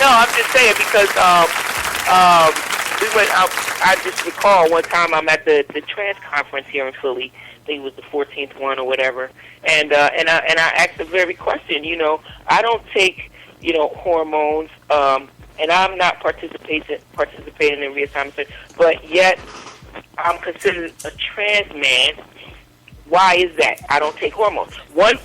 I'm just saying because we went out. I just recall one time I'm at the trans conference here in Philly. I think it was the 14th one or whatever. And I asked the very question. I don't take hormones. And I'm not participating in reassignment surgery, but yet I'm considered a trans man. Why is that? I don't take hormones. One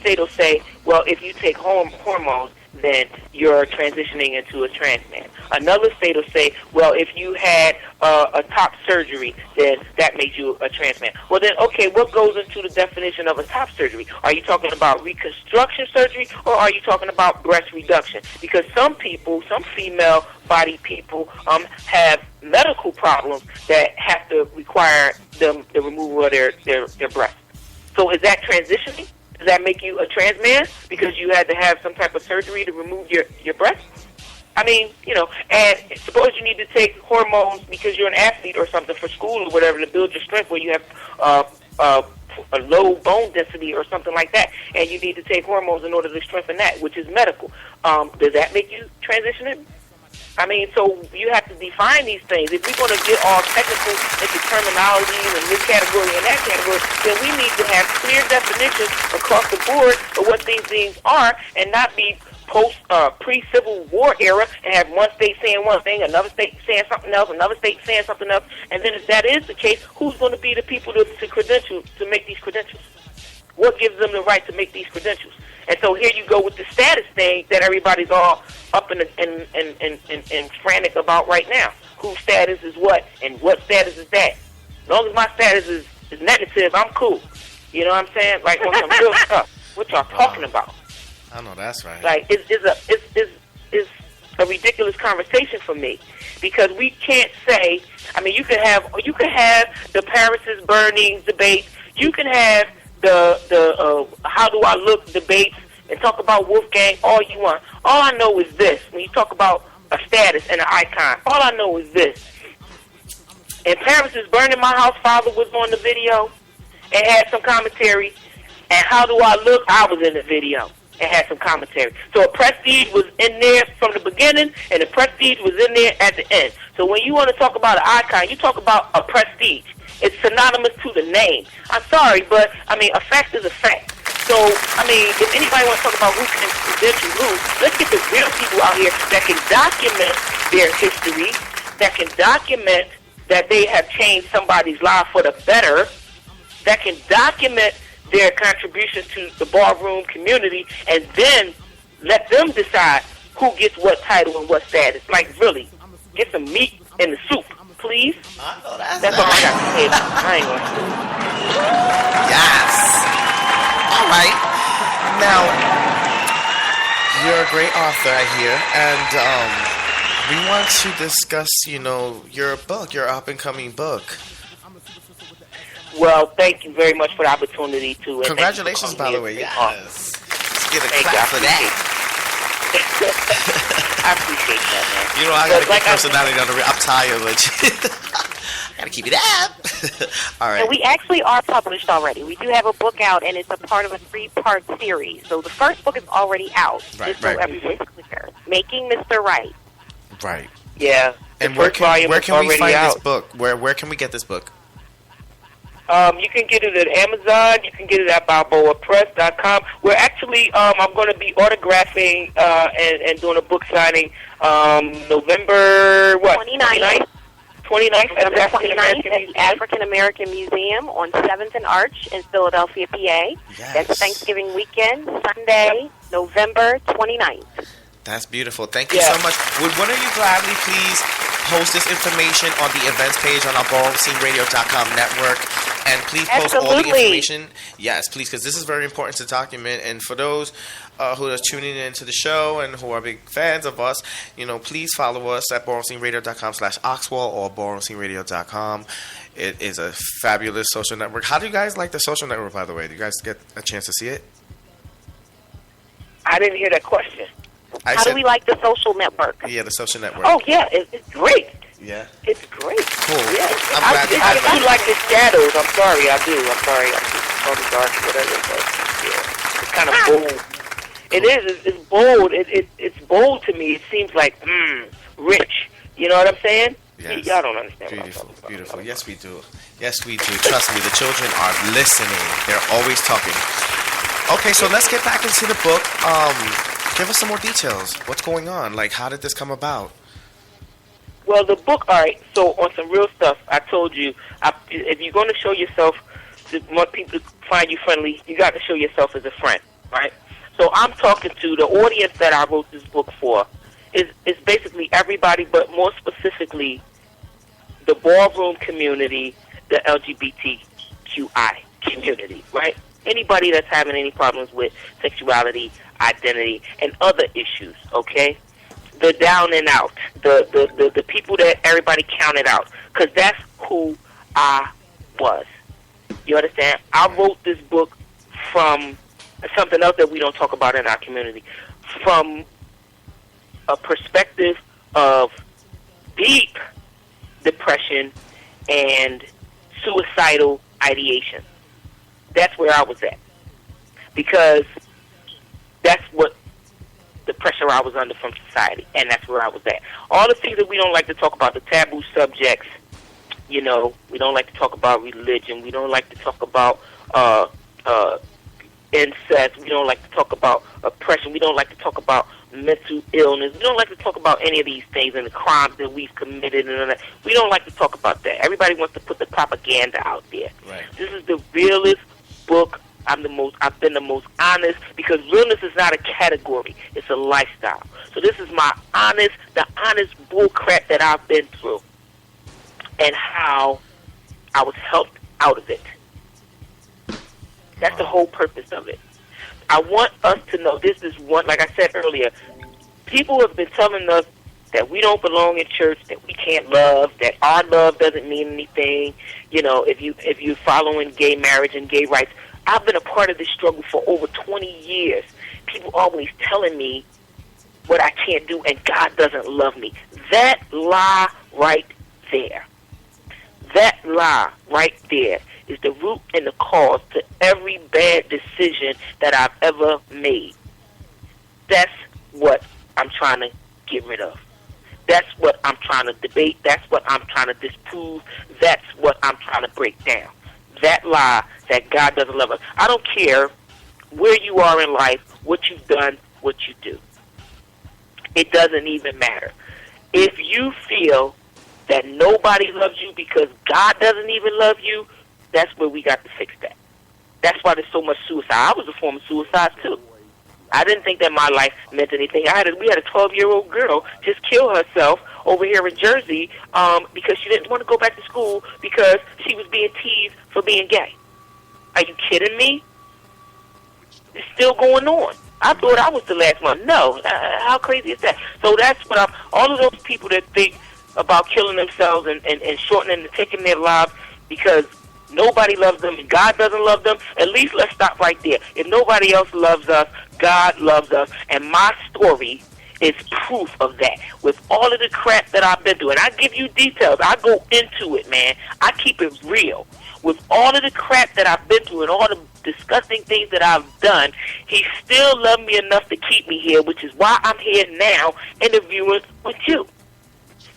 state will say, well, if you take hormones, then you're transitioning into a trans man. Another state will say, well, if you had a top surgery, then that makes you a trans man. Well, then, okay, what goes into the definition of a top surgery? Are you talking about reconstruction surgery, or are you talking about breast reduction? Because some people, some female body people, have medical problems that have to require the removal of their breasts. So is that transitioning? Does that make you a trans man because you had to have some type of surgery to remove your breast? I mean, and suppose you need to take hormones because you're an athlete or something for school or whatever to build your strength, where you have a low bone density or something like that, and you need to take hormones in order to strengthen that, which is medical. Does that make you transitioning? I mean, so you have to define these things. If we're going to get all technical into terminologies and this category and that category, then we need to have clear definitions across the board of what these things are, and not be pre-Civil War era and have one state saying one thing, another state saying something else, another state saying something else. And then if that is the case, who's going to be the people to credential to make these credentials? What gives them the right to make these credentials? And so here you go with the status thing that everybody's all up and frantic about right now. Whose status is what, and what status is that? As long as my status is negative, I'm cool. You know what I'm saying? Like on some real stuff. What y'all talking about? I know that's right. Like it's a ridiculous conversation for me, because we can't say. I mean, you can have the Paris is burning debate. You can have the how do I look debates and talk about Wolfgang all you want. All I know is this: when you talk about a status and an icon, all I know is this. And Paris is burning, my house father was on the video and had some commentary. And how do I look? I was in the video and had some commentary. So a Prestige was in there from the beginning, and the Prestige was in there at the end. So when you want to talk about an icon, you talk about a Prestige. It's synonymous to the name. I'm sorry, but, I mean, a fact is a fact. So, I mean, if anybody wants to talk about who can credential who, let's get the real people out here that can document their history, that can document that they have changed somebody's life for the better, that can document their contribution to the ballroom community, and then let them decide who gets what title and what status. Like, really, get some meat in the soup, please. That's all I got to say. I ain't gonna say. Yes. All right. Now, you're a great author, I hear, and we want to discuss, your book, your up-and-coming book. Well, thank you very much for the opportunity to. Congratulations, by the way. Yes. Let's get a clap for that. I appreciate that, man. I got to get personality on the real. I'm tired, but I got to keep it up. All right. And we actually are published already. We do have a book out, and it's a part of a 3-part series. So the first book is already out. Right. So everyone's clear. Making Mr. Right. Right. Yeah. And where can we find this book? Where can we get this book? You can get it at Amazon. You can get it at BalboaPress.com. We're actually, I'm going to be autographing and doing a book signing November, 29th. 29th at the African American Museum on 7th and Arch in Philadelphia, PA. Yes. That's Thanksgiving weekend, Sunday, November 29th. That's beautiful. Thank you so much. Would one of you gladly please post this information on the events page on our BallroomSceneRadio.com network? And please post all the information. Yes, please, because this is very important to document. And for those who are tuning into the show and who are big fans of us, please follow us at BallroomSceneRadio.com/Oxwell or BallroomSceneRadio.com. It is a fabulous social network. How do you guys like the social network, by the way? Do you guys get a chance to see it? I didn't hear that question. How do we like the social network? Yeah, the social network. Oh, yeah, it's great. Yeah. It's great. Cool. Yeah. I'm glad I do like the shadows. I'm sorry, I do. I'm sorry. I'm just on the dark, whatever. But, yeah, it's kind of bold. It is. It's bold. It's bold to me. It seems like rich. You know what I'm saying? Yes. Y'all don't understand. Beautiful, beautiful. Yes, we do. Yes, we do. Trust me, the children are listening. They're always talking. Okay, so let's get back into the book. Give us some more details. What's going on? Like, how did this come about? Well, the book, all right, so on some real stuff, I told you, if you're going to show yourself, to want people to find you friendly, you got to show yourself as a friend, right? So I'm talking to the audience that I wrote this book for. Is basically everybody, but more specifically, the ballroom community, the LGBTQI community, right? Anybody that's having any problems with sexuality, identity, and other issues, okay? The down and out, the people that everybody counted out, because that's who I was. You understand? I wrote this book from something else that we don't talk about in our community, from a perspective of deep depression and suicidal ideation. That's where I was at. Because that's what the pressure I was under from society, and that's where I was at. All the things that we don't like to talk about, the taboo subjects, you know, we don't like to talk about religion, we don't like to talk about incest, we don't like to talk about oppression, we don't like to talk about mental illness, we don't like to talk about any of these things and the crimes that we've committed and all that. We don't like to talk about that. Everybody wants to put the propaganda out there. Right. This is the realest book. I've been the most honest, because realness is not a category, it's a lifestyle. So this is the honest bull crap that I've been through and how I was helped out of it. That's the whole purpose of it. I want us to know this is one, like I said earlier, people have been telling us that we don't belong in church, that we can't love, that our love doesn't mean anything. You know, if you're following gay marriage and gay rights, I've been a part of this struggle for over 20 years. People always telling me what I can't do and God doesn't love me. That lie right there. That lie right there is the root and the cause to every bad decision that I've ever made. That's what I'm trying to get rid of. That's what I'm trying to debate. That's what I'm trying to disprove. That's what I'm trying to break down. That lie that God doesn't love us. I don't care where you are in life, what you've done, what you do. It doesn't even matter. If you feel that nobody loves you because God doesn't even love you, that's where we got to fix that. That's why there's so much suicide. I was a form of suicide too. I didn't think that my life meant anything. We had a 12-year-old girl just kill herself over here in Jersey because she didn't want to go back to school because she was being teased for being gay. Are you kidding me? It's still going on. I thought I was the last one. No, how crazy is that? So that's what all of those people that think about killing themselves and shortening and taking their lives because nobody loves them and God doesn't love them, at least let's stop right there. If nobody else loves us, God loves us, and my story is proof of that. With all of the crap that I've been through, and I give you details, I go into it, man. I keep it real. With all of the crap that I've been through and all the disgusting things that I've done, he still loved me enough to keep me here, which is why I'm here now interviewing with you.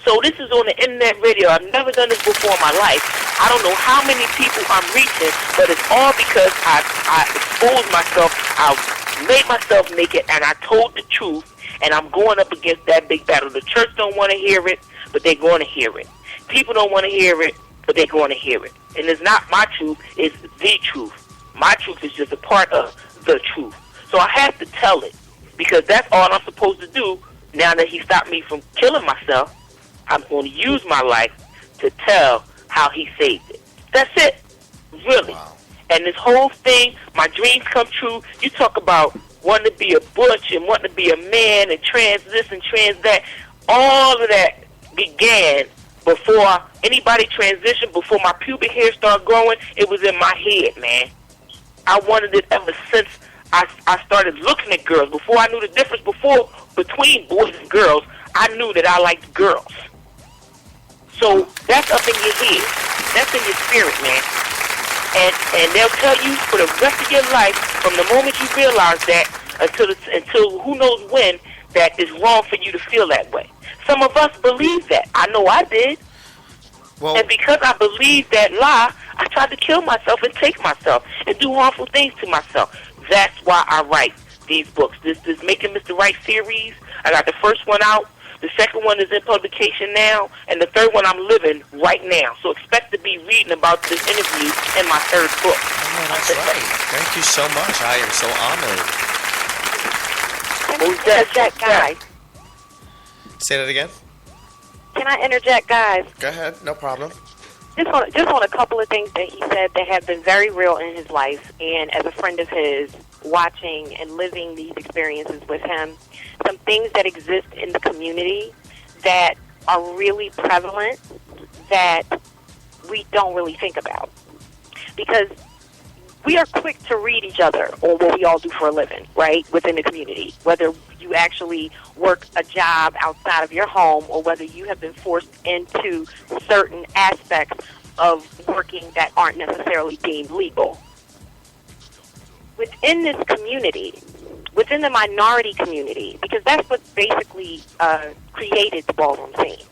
So this is on the internet radio. I've never done this before in my life. I don't know how many people I'm reaching, but it's all because I exposed myself. I made myself naked, and I told the truth, and I'm going up against that big battle. The church don't want to hear it, but they're going to hear it. People don't want to hear it, but they're going to hear it. And it's not my truth, it's the truth. My truth is just a part of the truth. So I have to tell it, because that's all I'm supposed to do now that he stopped me from killing myself. I'm going to use my life to tell how he saved it. That's it. Really. Wow. And this whole thing, my dreams come true. You talk about wanting to be a butch and wanting to be a man and trans this and trans that. All of that began before anybody transitioned, before my pubic hair started growing. It was in my head, man. I wanted it ever since I started looking at girls. Before I knew the difference between boys and girls, I knew that I liked girls. So that's up in your head. That's in your spirit, man. And they'll tell you for the rest of your life, from the moment you realize that, until who knows when that is wrong for you to feel that way. Some of us believe that. I know I did. Well, and because I believed that lie, I tried to kill myself and take myself and do harmful things to myself. That's why I write these books. This Making Mr. Right series, I got the first one out. The second one is in publication now, and the third one I'm living right now. So expect to be reading about this interview in my third book. Oh, that's right. Thank you so much. I am so honored. Can I interject, guys? Say that again? Can I interject, guys? Go ahead. No problem. Just on a couple of things that he said that have been very real in his life, and as a friend of his, watching and living these experiences with him, some things that exist in the community that are really prevalent that we don't really think about. Because we are quick to read each other on what we all do for a living, right, within the community, whether you actually work a job outside of your home or whether you have been forced into certain aspects of working that aren't necessarily deemed legal. Within this community, within the minority community, because that's what basically created the ballroom scene,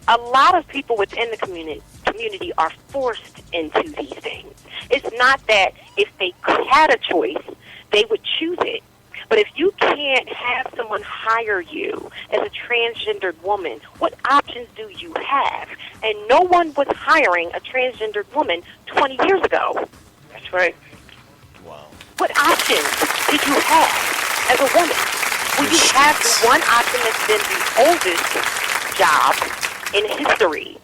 a lot of people within the community are forced into these things. It's not that if they had a choice, they would choose it. But if you can't have someone hire you as a transgendered woman, what options do you have? And no one was hiring a transgendered woman 20 years ago. That's right. Wow. What options did you have as a woman? Well, you have the one option that's been the oldest job in history.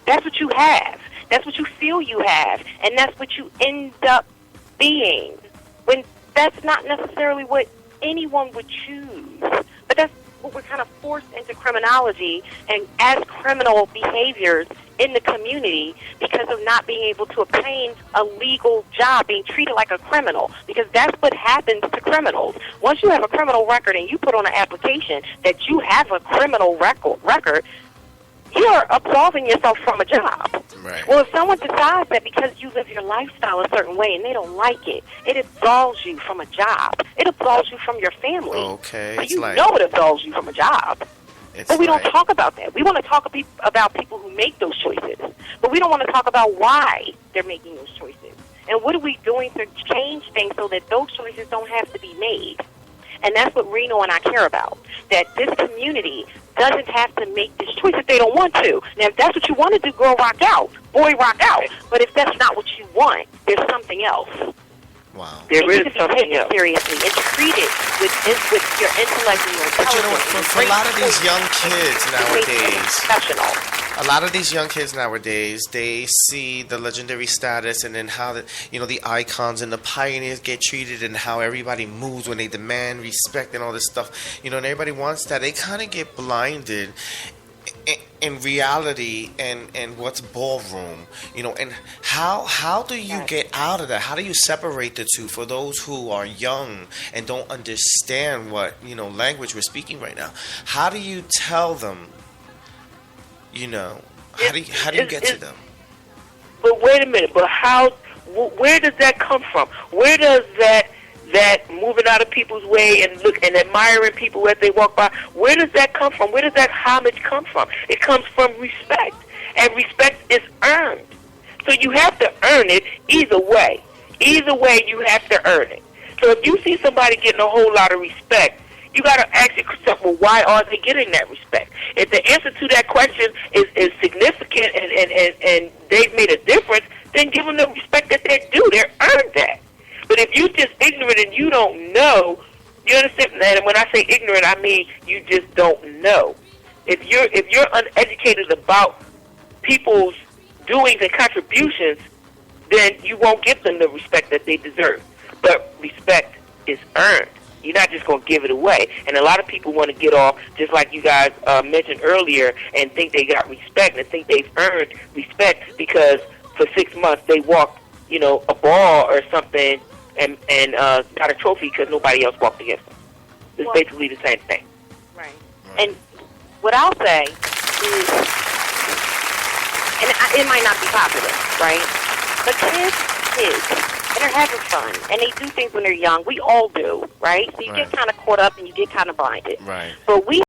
That's what you have. That's what you feel you have. And that's what you end up being. When that's not necessarily what anyone would choose. But that's what we're kind of forced into criminology and as criminal behaviors in the community because of not being able to obtain a legal job, being treated like a criminal. Because that's what happens to criminals. Once you have a criminal record and you put on an application that you have a criminal record, you're absolving yourself from a job. Right. Well, if someone decides that because you live your lifestyle a certain way and they don't like it, it absolves you from a job. It absolves you from your family. Okay. So you know it absolves you from a job. But we don't talk about that. We want to talk about people who make those choices. But we don't want to talk about why they're making those choices. And what are we doing to change things so that those choices don't have to be made? And that's what Reno and I care about, that this community doesn't have to make this choice if they don't want to. Now, if that's what you want to do, girl, rock out. Boy, rock out. But if that's not what you want, there's something else. Wow. There is something something else. Seriously and treat it with your intellect and your intelligence. But you know what? For a lot of these young kids nowadays, a lot of these young kids nowadays, they see the legendary status and then how the icons and the pioneers get treated and how everybody moves when they demand respect and all this stuff. And everybody wants that. They kind of get blinded in reality and what's ballroom, and how do you get out of that? How do you separate the two for those who are young and don't understand what language we're speaking right now? How do you tell them? How do you get to them? But wait a minute. But where does that come from? Where does that moving out of people's way and look and admiring people as they walk by, where does that come from? Where does that homage come from? It comes from respect. And respect is earned. So you have to earn it either way. Either way, you have to earn it. So if you see somebody getting a whole lot of respect, you got to ask yourself, well, why are they getting that respect? If the answer to that question is significant and they've made a difference, then give them the respect that they're due. They're earned that. But if you're just ignorant and you don't know, you understand? And when I say ignorant, I mean you just don't know. If you're uneducated about people's doings and contributions, then you won't give them the respect that they deserve. But respect is earned. You're not just going to give it away. And a lot of people want to get off, just like you guys mentioned earlier, and think they got respect and think they've earned respect because for 6 months they walked, a ball or something and got a trophy because nobody else walked against them. It's basically the same thing. Right. And what I'll say is, and it might not be popular, right? But kids and they're having fun, and they do things when they're young. We all do, right? So you get kind of caught up and you get kind of blinded. Right. But we